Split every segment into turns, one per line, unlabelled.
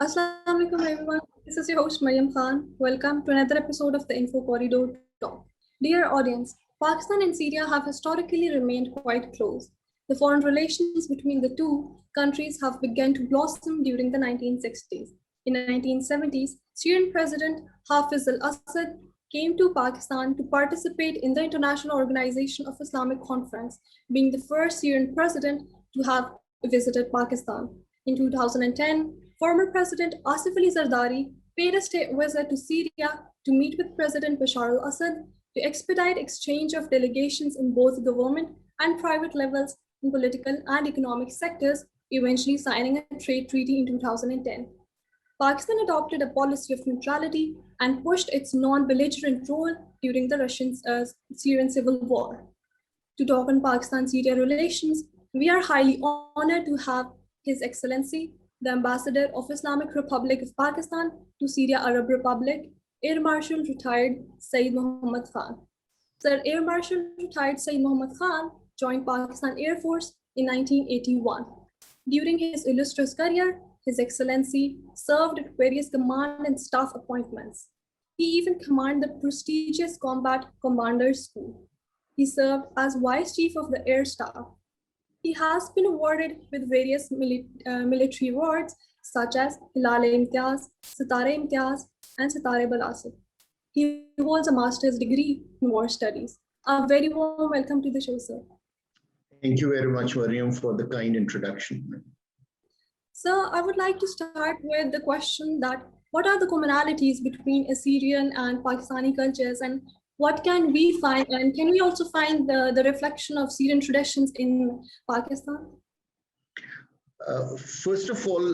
Assalamu alaikum everyone. This is your host Mariam Khan. Welcome to another episode of the Info Corridor Talk. Dear audience, Pakistan and Syria have historically remained quite close. The foreign relations between the two countries have begun to blossom during the 1960s. In the 1970s, Syrian President Hafiz al-Assad came to Pakistan to participate in the International Organization of Islamic Conference, being the first Syrian president to have visited Pakistan. In 2010, former President Asif Ali Zardari paid a state visit to Syria to meet with President Bashar al-Assad to expedite exchange of delegations in both government and private levels in political and economic sectors, eventually signing a trade treaty in 2010. Pakistan adopted a policy of neutrality and pushed its non-belligerent role during the Russian-Syrian civil war. To talk on Pakistan-Syria relations, we are highly honored to have His Excellency, the Ambassador of Islamic Republic of Pakistan to Syria Arab Republic, Air Marshal retired Saeed Mohammad Khan. Sir Air Marshal retired Saeed Mohammad Khan joined Pakistan Air Force in 1981. During his illustrious career, His Excellency served at various command and staff appointments. He even commanded the prestigious Combat Commanders School. He served as Vice Chief of the Air Staff. He has been awarded with various military awards such as Hilal-e-Imtiaz, Sitare-e-Imtiaz, and Sitare-e-Balasat. He holds a master's degree in war studies. A very warm welcome to the show, sir.
Thank you very much, Mariam, for the kind introduction.
So I would like to start with the question that what are the commonalities between Assyrian and Pakistani cultures, and what can we find, and can we also find the reflection of Syrian traditions in Pakistan?
First of all,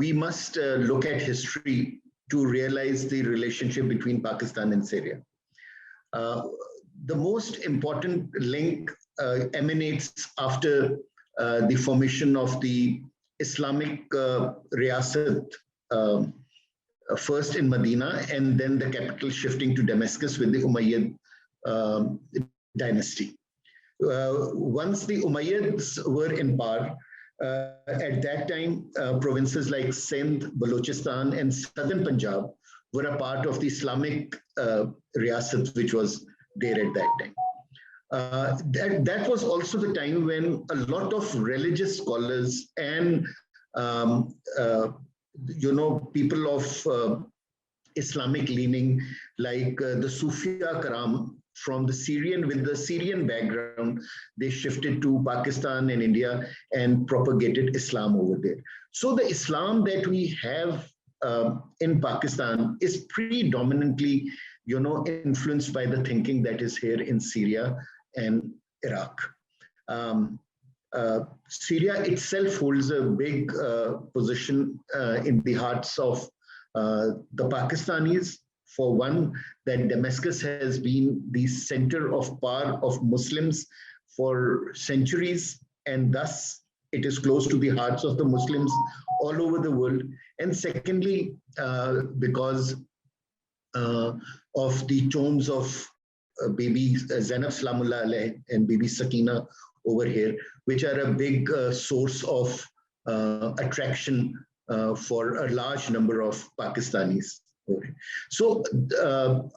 we must look at history to realize the relationship between Pakistan and Syria. The most important link emanates after the formation of the Islamic Riyasat, first in Medina, and then the capital shifting to Damascus with the Umayyad dynasty. Once the Umayyads were in power, at that time, provinces like Sindh, Balochistan, and southern Punjab were a part of the Islamic Riyasat, which was there at that time. That was also the time when a lot of religious scholars and people of Islamic leaning, like the Sufia Karam from the Syrian, with the Syrian background, they shifted to Pakistan and India and propagated Islam over there. So the Islam that we have in Pakistan is predominantly, influenced by the thinking that is here in Syria and Iraq. Syria itself holds a big position in the hearts of the Pakistanis. For one, that Damascus has been the center of power of Muslims for centuries, and thus it is close to the hearts of the Muslims all over the world. And secondly, because of the tombs of baby Zainab Salamullah alayh and baby Sakina over here, which are a big source of attraction for a large number of Pakistanis. So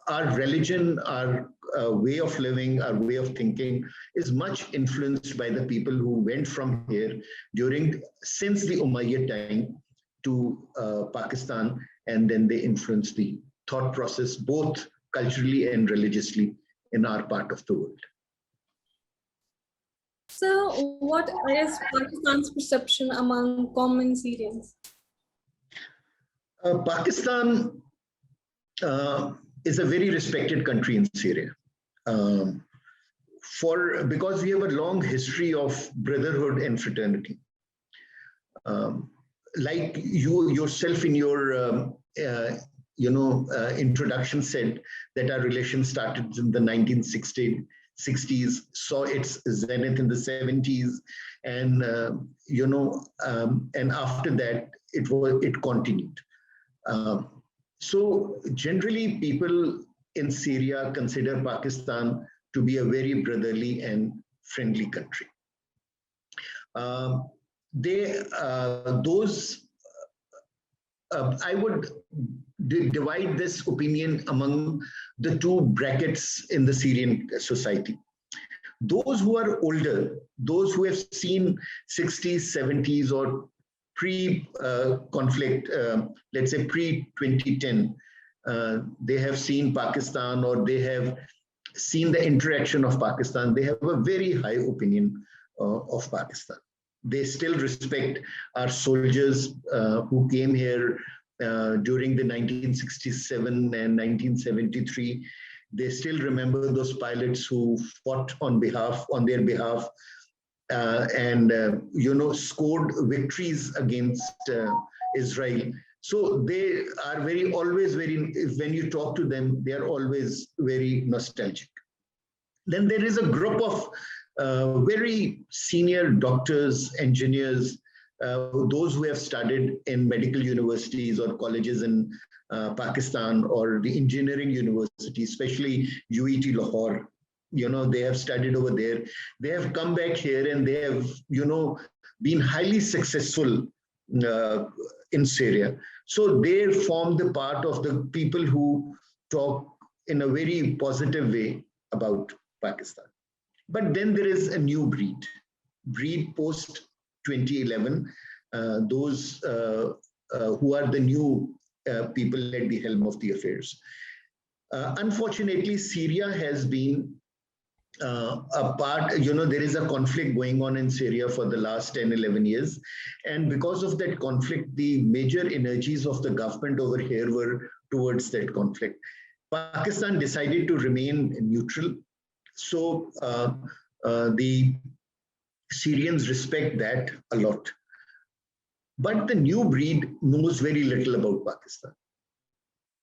our religion, our way of living, our way of thinking is much influenced by the people who went from here since the Umayyad time to Pakistan, and then they influenced the thought process both culturally and religiously in our part of the world.
So what is Pakistan's perception among common Syrians?
Pakistan is a very respected country in Syria. Because we have a long history of brotherhood and fraternity. Like you yourself in your introduction said that our relations started in the 1960s, saw its zenith in the 70s, and and after that it continued. So generally, people in Syria consider Pakistan to be a very brotherly and friendly country. I would divide this opinion among the two brackets in the Syrian society. Those who are older, those who have seen 60s, 70s, or pre-conflict, let's say pre-2010, they have seen Pakistan, or they have seen the interaction of Pakistan. They have a very high opinion of Pakistan. They still respect our soldiers who came here during the 1967 and 1973. They still remember those pilots who fought on their behalf, and scored victories against Israel. So they are always very, when you talk to them, they are always very nostalgic. Then there is a group of very senior doctors, engineers, those who have studied in medical universities or colleges in Pakistan, or the engineering university, especially UET Lahore. They have studied over there. They have come back here, and they have, been highly successful in Syria. So they form the part of the people who talk in a very positive way about Pakistan. But then there is a new breed post 2011, those who are the new people at the helm of the affairs. Unfortunately, Syria has been a part, there is a conflict going on in Syria for the last 10, 11 years. And because of that conflict, the major energies of the government over here were towards that conflict. Pakistan decided to remain neutral. So the Syrians respect that a lot. But the new breed knows very little about Pakistan.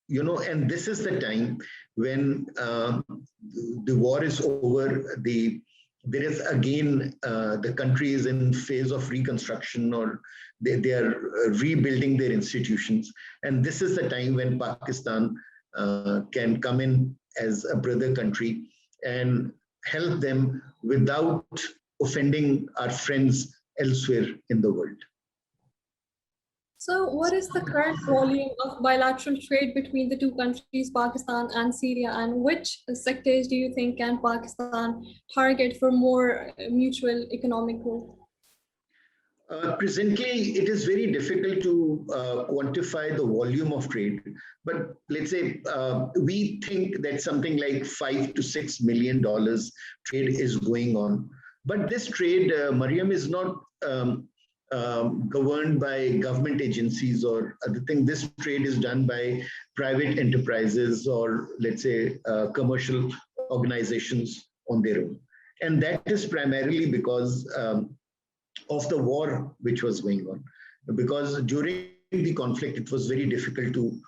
And this is the time when the war is over, there is again, the country is in phase of reconstruction, or they are rebuilding their institutions. And this is the time when Pakistan can come in as a brother country and help them without offending our friends elsewhere in the world.
So what is the current volume of bilateral trade between the two countries, Pakistan and Syria, and which sectors do you think can Pakistan target for more mutual economic growth?
Presently, it is very difficult to quantify the volume of trade, but let's say we think that something like $5 to $6 million trade is going on. But this trade, Mariam, is not governed by government agencies or other thing. This trade is done by private enterprises, or let's say commercial organizations on their own. And that is primarily because of the war which was going on. Because during the conflict, it was very difficult to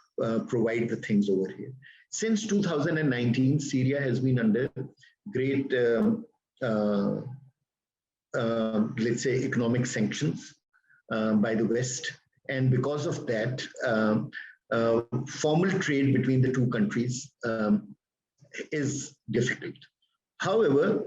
provide the things over here. Since 2019, Syria has been under great let's say, economic sanctions by the West. And because of that, formal trade between the two countries is difficult. However,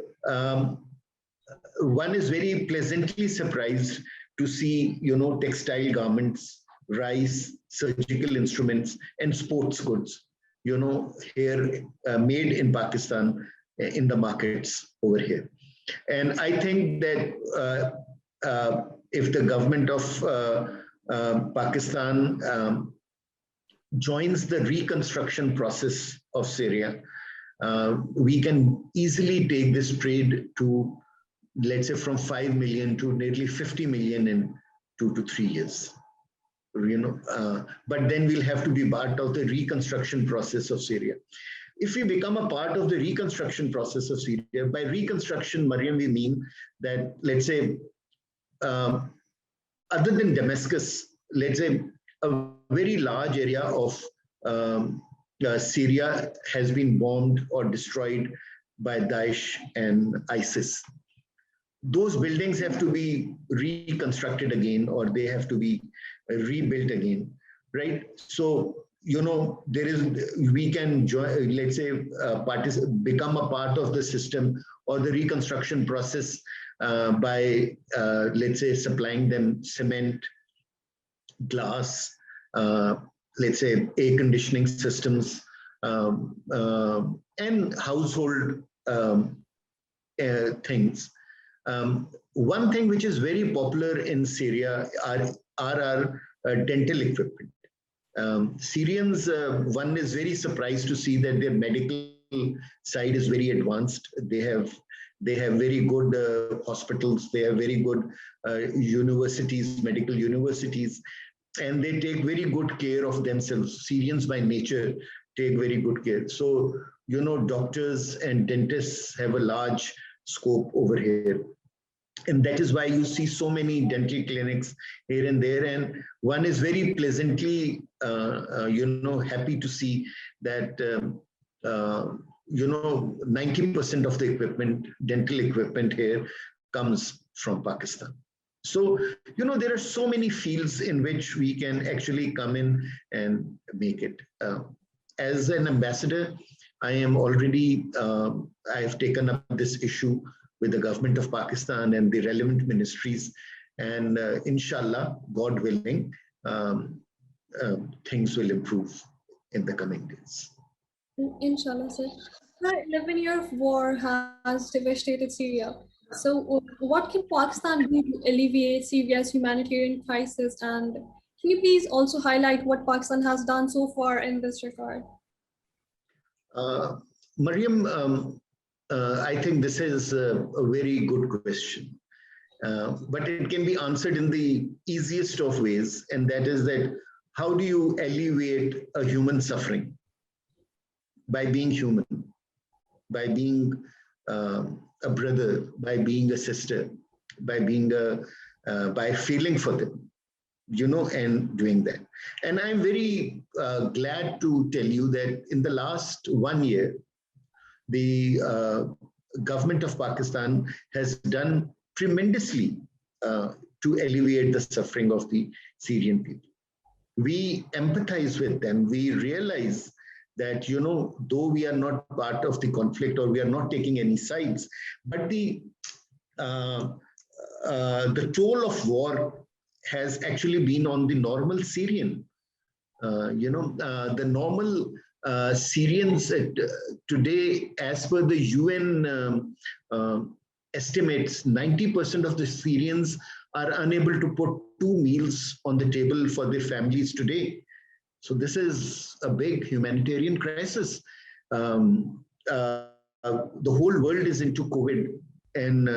one is very pleasantly surprised to see, textile garments, rice, surgical instruments, and sports goods, here made in Pakistan in the markets over here. And I think that if the government of Pakistan joins the reconstruction process of Syria, we can easily take this trade to, let's say, from 5 million to nearly 50 million in 2 to 3 years. But then we'll have to be part of the reconstruction process of Syria. If we become a part of the reconstruction process of Syria, by reconstruction, Mariam, we mean that, let's say, other than Damascus, let's say a very large area of Syria has been bombed or destroyed by Daesh and ISIS. Those buildings have to be reconstructed again, or they have to be rebuilt again, right? So, we can join, let's say, become a part of the system or the reconstruction process by, let's say, supplying them cement, glass, let's say, air conditioning systems, and household things. One thing which is very popular in Syria are our dental equipment. Syrians, one is very surprised to see that their medical side is very advanced. They have very good hospitals. They have very good universities, medical universities, and they take very good care of themselves. Syrians by nature take very good care. So, doctors and dentists have a large scope over here. And that is why you see so many dental clinics here and there. And one is very pleasantly, happy to see that, 90% of the equipment, dental equipment here comes from Pakistan. So, there are so many fields in which we can actually come in and make it. As an ambassador, I am already, I have taken up this issue with the government of Pakistan and the relevant ministries. And inshallah, God willing, things will improve in the coming days.
Inshallah, sir. The 11-year war has devastated Syria. So what can Pakistan do to alleviate Syria's humanitarian crisis? And can you please also highlight what Pakistan has done so far in this regard?
Mariam, I think this is a very good question, but it can be answered in the easiest of ways, and that is that how do you alleviate a human suffering? By being human, by being a brother, by being a sister, by being by feeling for them, and doing that. And I'm very glad to tell you that in the last 1 year, the government of Pakistan has done tremendously to alleviate the suffering of the Syrian people. We empathize with them. We realize that, though we are not part of the conflict or we are not taking any sides, but the toll of war has actually been on the normal Syrian. The normal Syrians today, as per the UN estimates, 90% of the Syrians are unable to put 2 meals on the table for their families today. So this is a big humanitarian crisis. The whole world is into COVID, and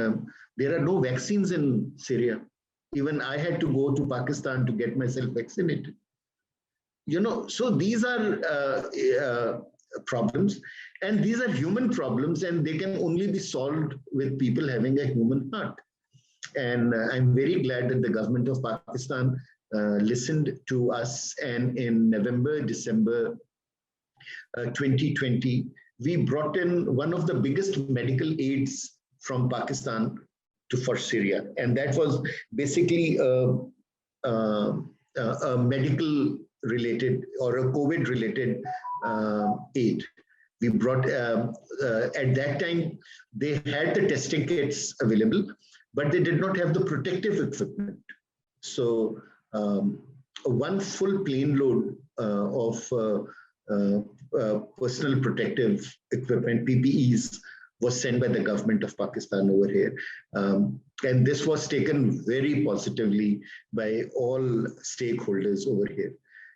there are no vaccines in Syria. Even I had to go to Pakistan to get myself vaccinated. So these are problems, and these are human problems, and they can only be solved with people having a human heart. And I'm very glad that the government of Pakistan listened to us, and in November, December 2020, we brought in one of the biggest medical aids from Pakistan for Syria, and that was basically a medical related or a COVID related aid. We brought, at that time, they had the testing kits available, but they did not have the protective equipment. So one full plane load of personal protective equipment, PPEs, was sent by the government of Pakistan over here. And this was taken very positively by all stakeholders over here.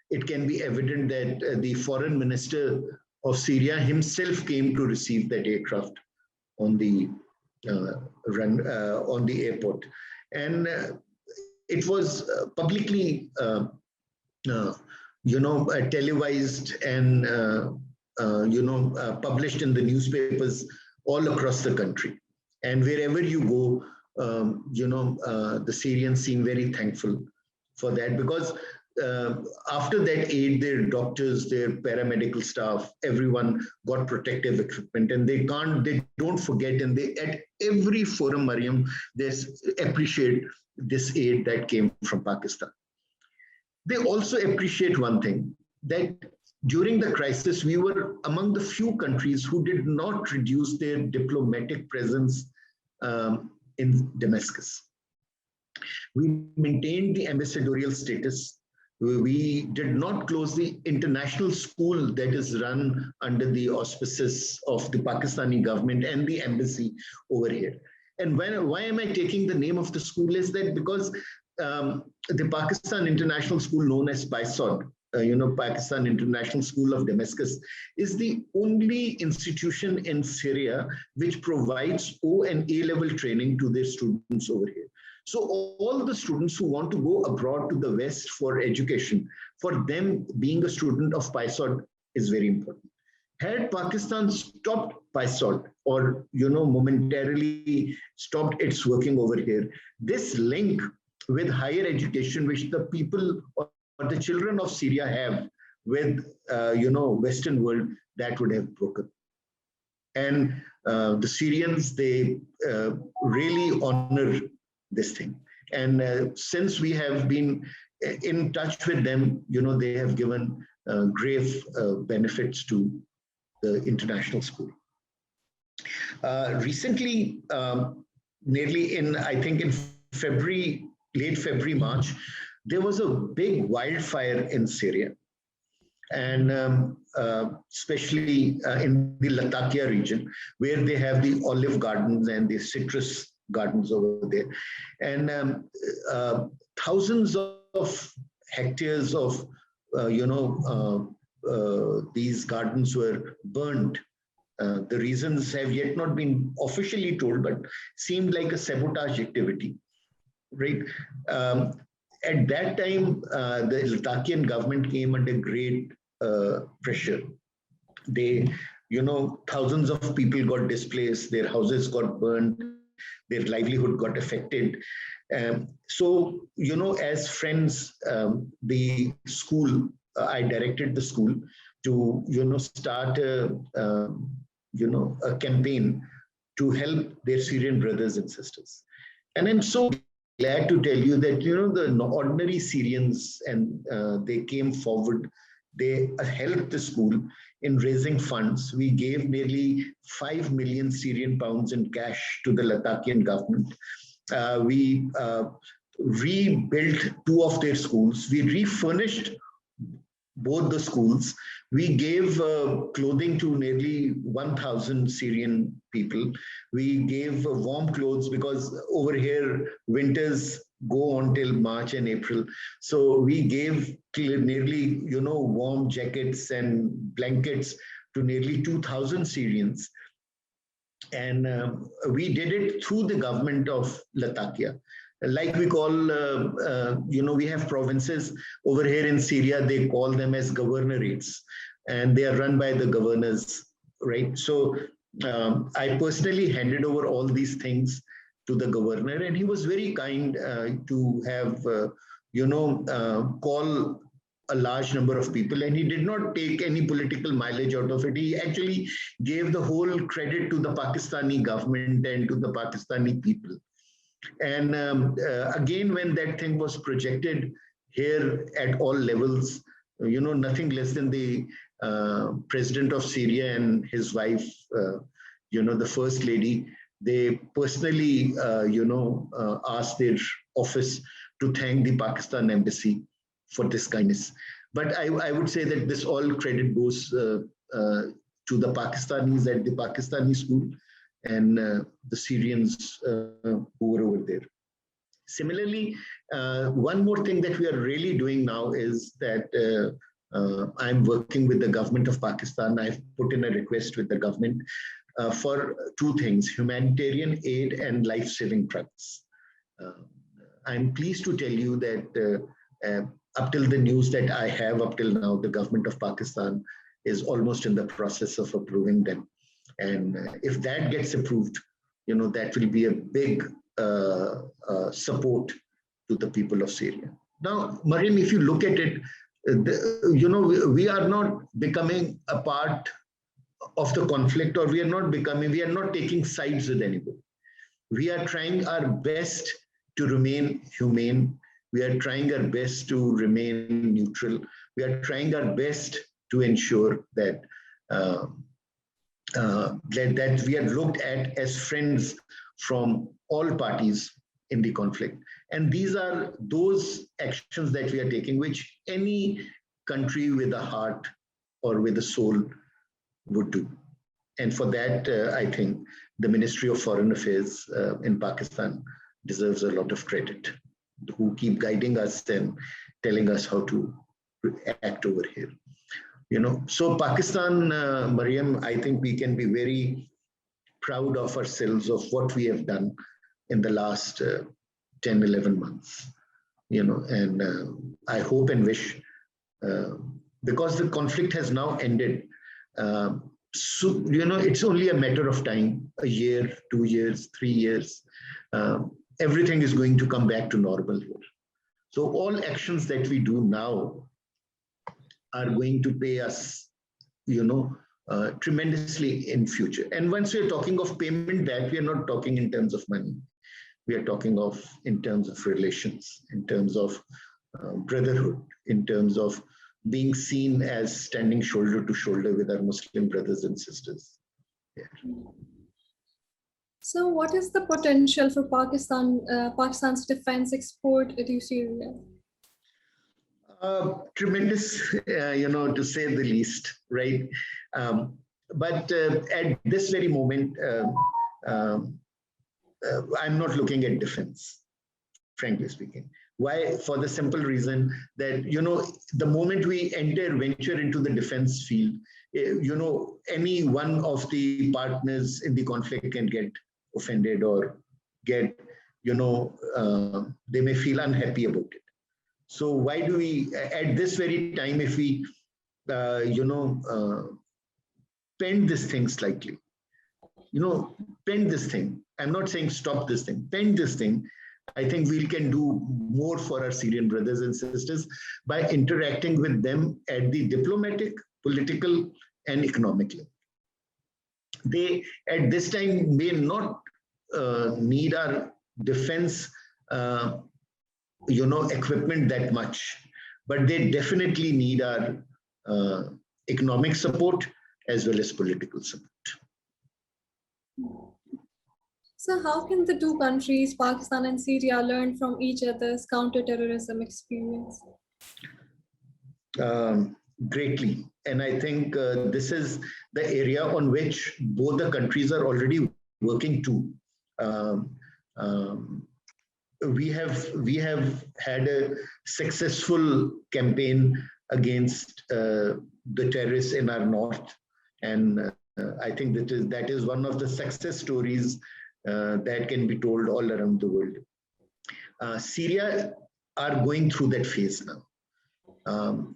It can be evident that the foreign minister of Syria himself came to receive that aircraft on the on the airport, and it was publicly, televised and published in the newspapers all across the country. And wherever you go, the Syrians seem very thankful for that, because after that aid, their doctors, their paramedical staff, everyone got protective equipment, and they don't forget, and they at every forum, Mariam, they appreciate this aid that came from Pakistan. They also appreciate one thing, that during the crisis, we were among the few countries who did not reduce their diplomatic presence in Damascus. We maintained the ambassadorial status. We did not close the international school that is run under the auspices of the Pakistani government and the embassy over here. And why am I taking the name of the school is that because the Pakistan International School, known as PISOD, Pakistan International School of Damascus, is the only institution in Syria which provides O and A level training to their students over here. So all the students who want to go abroad to the West for education, for them being a student of PISOD is very important. Had Pakistan stopped PISOD or, momentarily stopped its working over here, this link with higher education, which the people or the children of Syria have with, Western world, that would have broken. And the Syrians, they really honor this thing. And since we have been in touch with them, they have given grave benefits to the international school. Recently, nearly I think in February, late February, March, there was a big wildfire in Syria. And especially in the Latakia region, where they have the olive gardens and the citrus gardens over there. And thousands of hectares of, these gardens were burned. The reasons have yet not been officially told, but seemed like a sabotage activity, right? At that time, the Latakian government came under great pressure. They, thousands of people got displaced, their houses got burned, their livelihood got affected. So, as friends, the school, I directed the school to, start a campaign to help their Syrian brothers and sisters. And I'm so glad to tell you that, the ordinary Syrians, and they came forward, they helped the school in raising funds. We gave nearly 5 million Syrian pounds in cash to the Latakian government. We rebuilt 2 of their schools. We refurnished both the schools. We gave clothing to nearly 1,000 Syrian people. We gave warm clothes because over here, winters go on till March and April. So we gave nearly, warm jackets and blankets to nearly 2,000 Syrians. And we did it through the government of Latakia. Like we call, we have provinces over here in Syria, they call them as governorates, and they are run by the governors, right? So I personally handed over all these things to the governor, and he was very kind to have, call a large number of people, and he did not take any political mileage out of it. He actually gave the whole credit to the Pakistani government and to the Pakistani people. And again, when that thing was projected here at all levels, nothing less than the president of Syria and his wife, the first lady, they personally, asked their office to thank the Pakistan embassy for this kindness. But I would say that this all credit goes to the Pakistanis at the Pakistani school and the Syrians who were over there. Similarly, one more thing that we are really doing now is that I'm working with the government of Pakistan. I've put in a request with the government for 2 things: humanitarian aid and life-saving trucks. I'm pleased to tell you that up till the news that I have up till now, the government of Pakistan is almost in the process of approving them. And if that gets approved, that will be a big support to the people of Syria. Now, Mariam, if you look at it, we are not becoming a part of the conflict, or we are not taking sides with anybody. We are trying our best to remain humane. We are trying our best to remain neutral. We are trying our best to ensure that that we are looked at as friends from all parties in the conflict. And these are those actions that we are taking, which any country with a heart or with a soul would do. And for that, I think the Ministry of Foreign Affairs in Pakistan deserves a lot of credit, who keep guiding us and telling us how to act over here. So Pakistan, Mariam, I think we can be very proud of ourselves of what we have done in the last 10, 11 months, and I hope and wish, because the conflict has now ended, so, it's only a matter of time, a year, 2 years, 3 years, everything is going to come back to normal here. So all actions that we do now are going to pay us, tremendously in future. And once we're talking of payment back, we are not talking in terms of money. We are talking of in terms of relations, in terms of brotherhood, in terms of being seen as standing shoulder to shoulder with our Muslim brothers and sisters. Yeah.
So what is the potential for Pakistan's defense export to Syria?
Tremendous, to say the least, right? But at this very moment, I'm not looking at defense, frankly speaking. Why? For the simple reason that, the moment we venture into the defense field, any one of the partners in the conflict can get offended or get, they may feel unhappy about it. So why do we, at this very time, if we, bend this thing slightly, bend this thing. I'm not saying stop this thing, bend this thing. I think we can do more for our Syrian brothers and sisters by interacting with them at the diplomatic, political, and economic level. They, at this time, may not need our defense, equipment that much, but they definitely need our economic support as well as political support.
So how can the two countries, Pakistan and Syria, learn from each other's counterterrorism experience?
Greatly. And I think this is the area on which both the countries are already working to. We have had a successful campaign against the terrorists in our north. And I think that is one of the success stories that can be told all around the world. Syria are going through that phase now.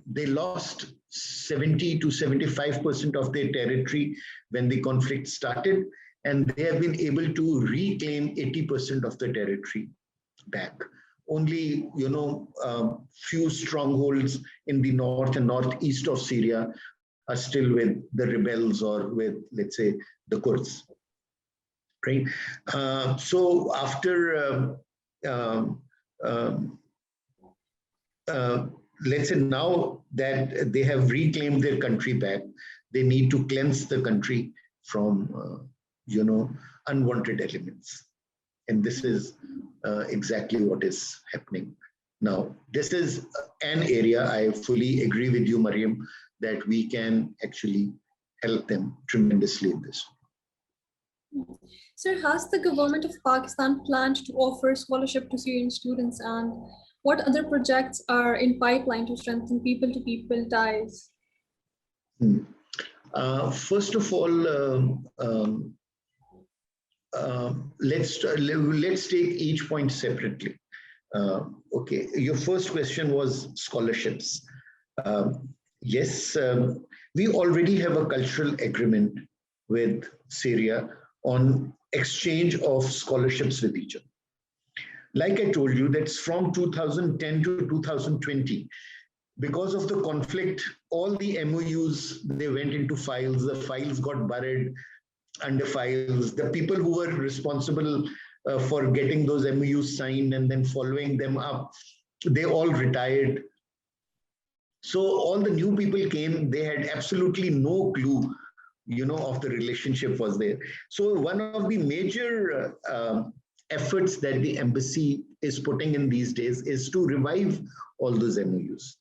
They lost 70 to 75% of their territory when the conflict started, and they have been able to reclaim 80% of the territory back. Only, few strongholds in the north and northeast of Syria are still with the rebels or with, let's say, the Kurds. Right. So after, let's say now that they have reclaimed their country back, they need to cleanse the country from, unwanted elements. And this is exactly what is happening now. This is an area, I fully agree with you, Mariam, that we can actually help them tremendously in this.
Sir, has the government of Pakistan planned to offer scholarship to Syrian students, and what other projects are in pipeline to strengthen people-to-people ties?
First of all, let's take each point separately. Okay, your first question was scholarships. Yes, we already have a cultural agreement with Syria on exchange of scholarships with each other. Like I told you, that's from 2010 to 2020. Because of the conflict, all the MOUs, they went into files, the files got buried under files. The people who were responsible for getting those MOUs signed and then following them up, they all retired. So all the new people came, they had absolutely no clue, of the relationship was there. So one of the major efforts that the embassy is putting in these days is to revive all those MOUs.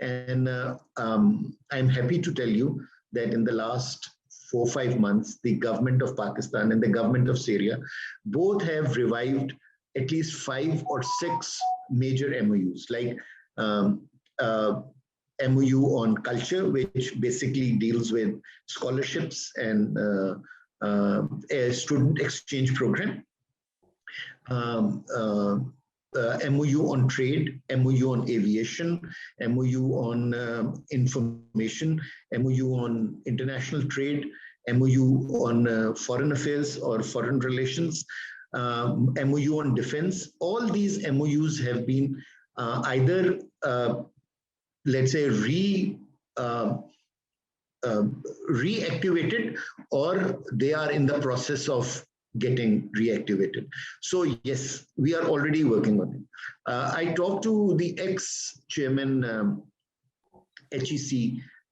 And I'm happy to tell you that in the last 4 or 5 months, the government of Pakistan and the government of Syria both have revived at least 5 or 6 major MOUs, like MOU on culture, which basically deals with scholarships and a student exchange program. MOU on trade, MOU on aviation, MOU on information, MOU on international trade, MOU on foreign affairs or foreign relations, MOU on defense. All these MOUs have been either, let's say, reactivated, or they are in the process of getting reactivated. So yes, we are already working on it. I talked to the ex-chairman HEC,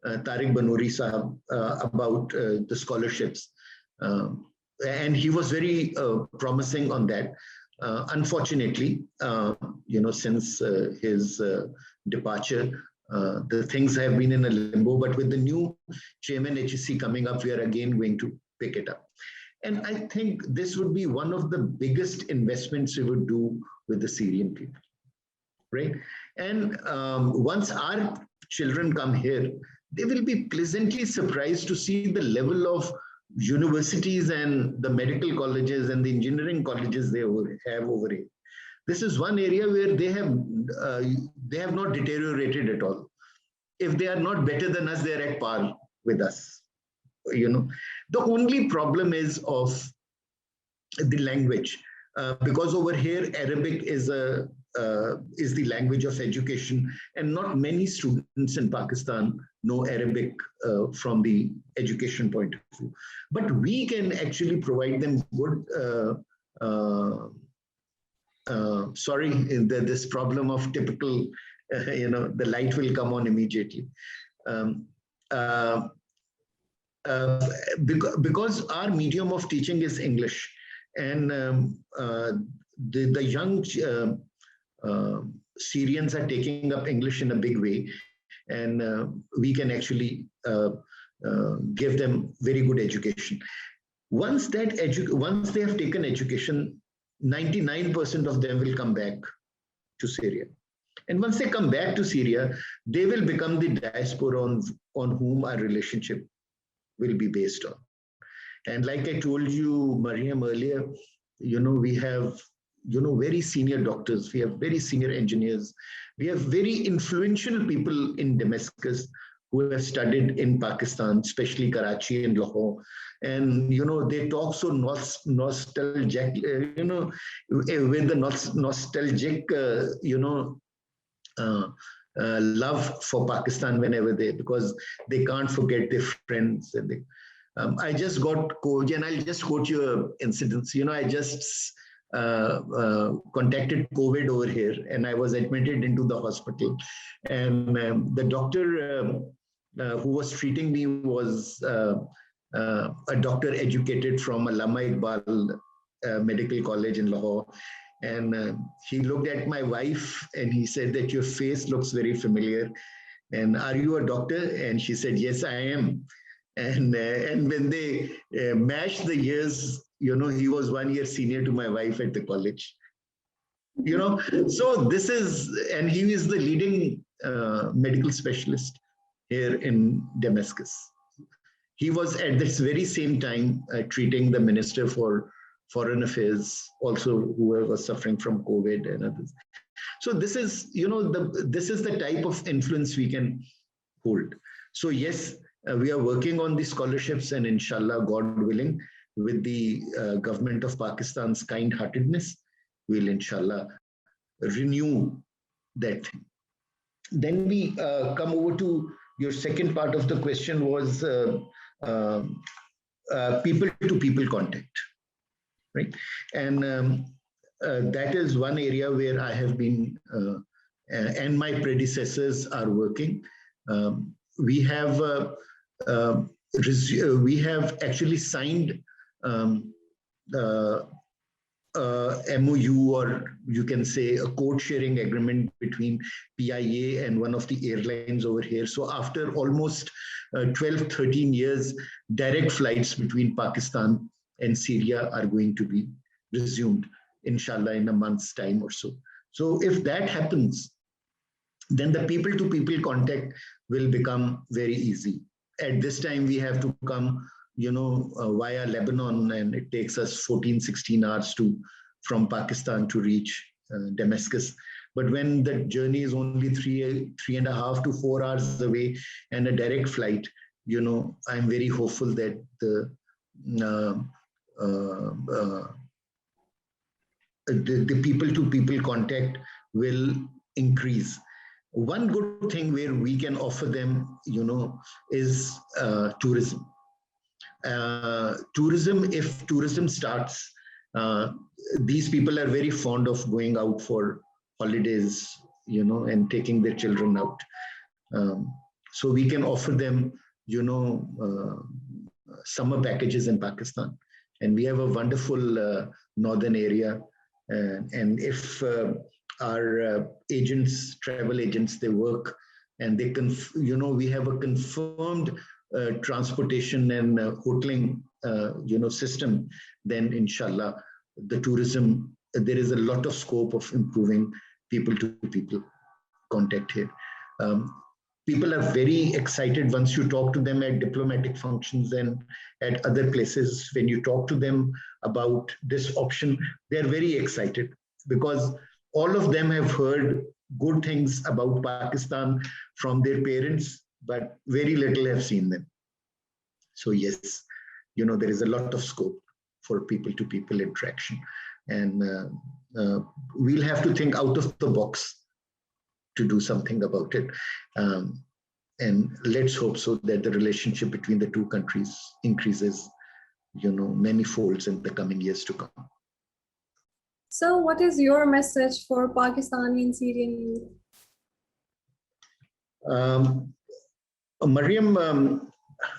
Tariq Banoori Sahab, about the scholarships. And he was very promising on that. Unfortunately, since his departure, the things have been in a limbo, but with the new chairman HEC coming up, we are again going to pick it up. And I think this would be one of the biggest investments we would do with the Syrian people, right? And once our children come here, they will be pleasantly surprised to see the level of universities and the medical colleges and the engineering colleges they have over here. This is one area where they have not deteriorated at all. If they are not better than us, they are at par with us. The only problem is of the language, because over here Arabic is the language of education, and not many students in Pakistan know Arabic from the education point of view. But we can actually provide them good. This problem of typical, the light will come on immediately. Because our medium of teaching is English, and the young Syrians are taking up English in a big way, and we can actually give them very good education. Once they have taken education, 99% of them will come back to Syria. And once they come back to Syria, they will become the diaspora on whom our relationship will be based on. And like I told you, Mariam, earlier, we have, very senior doctors, we have very senior engineers, we have very influential people in Damascus who have studied in Pakistan, especially Karachi and Lahore. And, they talk so nostalgic, with the nostalgic, love for Pakistan whenever because they can't forget their friends. And I just got COVID, and I'll just quote you an incident. I just contacted COVID over here, and I was admitted into the hospital. And the doctor who was treating me was a doctor educated from Allama Iqbal Medical College in Lahore. And he looked at my wife and he said that your face looks very familiar. And are you a doctor? And she said, yes, I am. And when they matched the years, he was 1 year senior to my wife at the college. So this is, and he is the leading medical specialist here in Damascus. He was at this very same time treating the Minister for Foreign Affairs, also who was suffering from COVID and others. So this is, this is the type of influence we can hold. So yes, we are working on the scholarships, and inshallah, God willing, with the government of Pakistan's kind-heartedness, we'll inshallah renew that thing. Then we come over to your second part of the question, was people-to-people contact, right? And that is one area where I have been, and my predecessors are working. We have actually signed MOU, or you can say a code sharing agreement between PIA and one of the airlines over here. So after almost 12, 13 years, direct flights between Pakistan and Syria are going to be resumed, inshallah, in a month's time or so. So if that happens, then the people-to-people contact will become very easy. At this time, we have to come, via Lebanon, and it takes us 14, 16 hours from Pakistan to reach Damascus. But when the journey is only 3.5 to 4 hours away and a direct flight, I'm very hopeful that the people-to-people contact will increase. One good thing where we can offer them, is tourism. If tourism starts, these people are very fond of going out for holidays, and taking their children out. So we can offer them, summer packages in Pakistan. And we have a wonderful northern area. And if our travel agents, they work and they we have a confirmed transportation and hoteling, system, then inshallah, the tourism, there is a lot of scope of improving people-to-people contact here. People are very excited once you talk to them at diplomatic functions and at other places. When you talk to them about this option, they're very excited because all of them have heard good things about Pakistan from their parents, but very little have seen them. So yes, there is a lot of scope for people-to-people interaction. And we'll have to think out of the box to do something about it. And let's hope so that the relationship between the two countries increases, many folds in the coming years to come.
So what is your message for Pakistani and Syrian youth?
Mariam,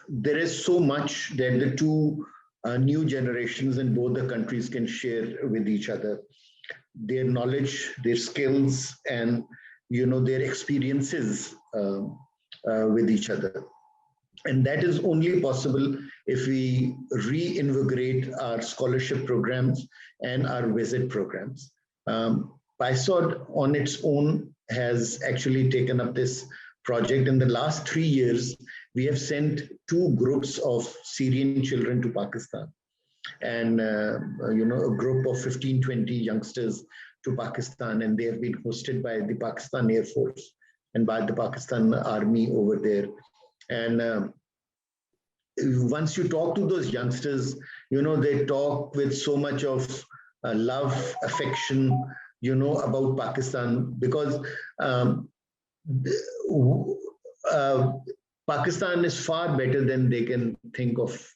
there is so much that the two new generations in both the countries can share with each other. Their knowledge, their skills, and their experiences with each other. And that is only possible if we reinvigorate our scholarship programs and our visit programs. PISOD on its own has actually taken up this project. In the last 3 years, we have sent 2 groups of Syrian children to Pakistan, and a group of 15, 20 youngsters to Pakistan, and they have been hosted by the Pakistan Air Force and by the Pakistan Army over there. And once you talk to those youngsters, they talk with so much of love, affection, about Pakistan, because Pakistan is far better than they can think of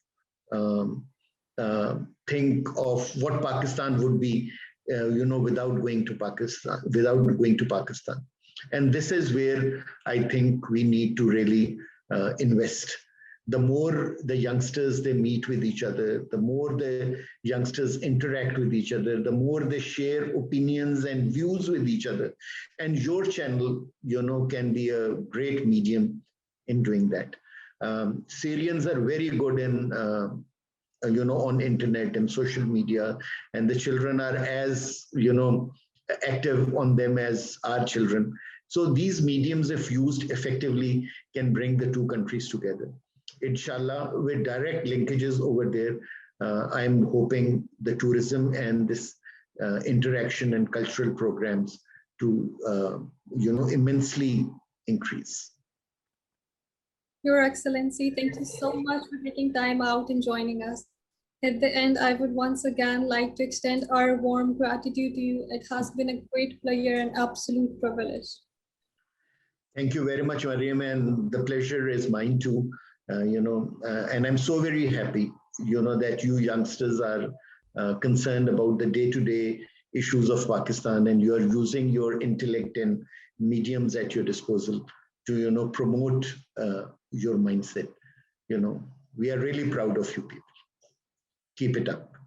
what Pakistan would be, without going to Pakistan. And this is where I think we need to really invest. The more the youngsters, they meet with each other, the more the youngsters interact with each other, the more they share opinions and views with each other. And your channel, can be a great medium in doing that. Syrians are very good in, on internet and social media, and the children are as, active on them as our children. So these mediums, if used effectively, can bring the two countries together. Inshallah, with direct linkages over there, I'm hoping the tourism and this interaction and cultural programs to, immensely increase.
Your Excellency, thank you so much for taking time out and joining us. At the end, I would once again like to extend our warm gratitude to you. It has been a great pleasure and absolute privilege.
Thank you very much, Mariam, and the pleasure is mine too. And I'm so very happy, that you youngsters are concerned about the day-to-day issues of Pakistan, and you are using your intellect and mediums at your disposal to, promote your mindset. We are really proud of you people. Keep it up.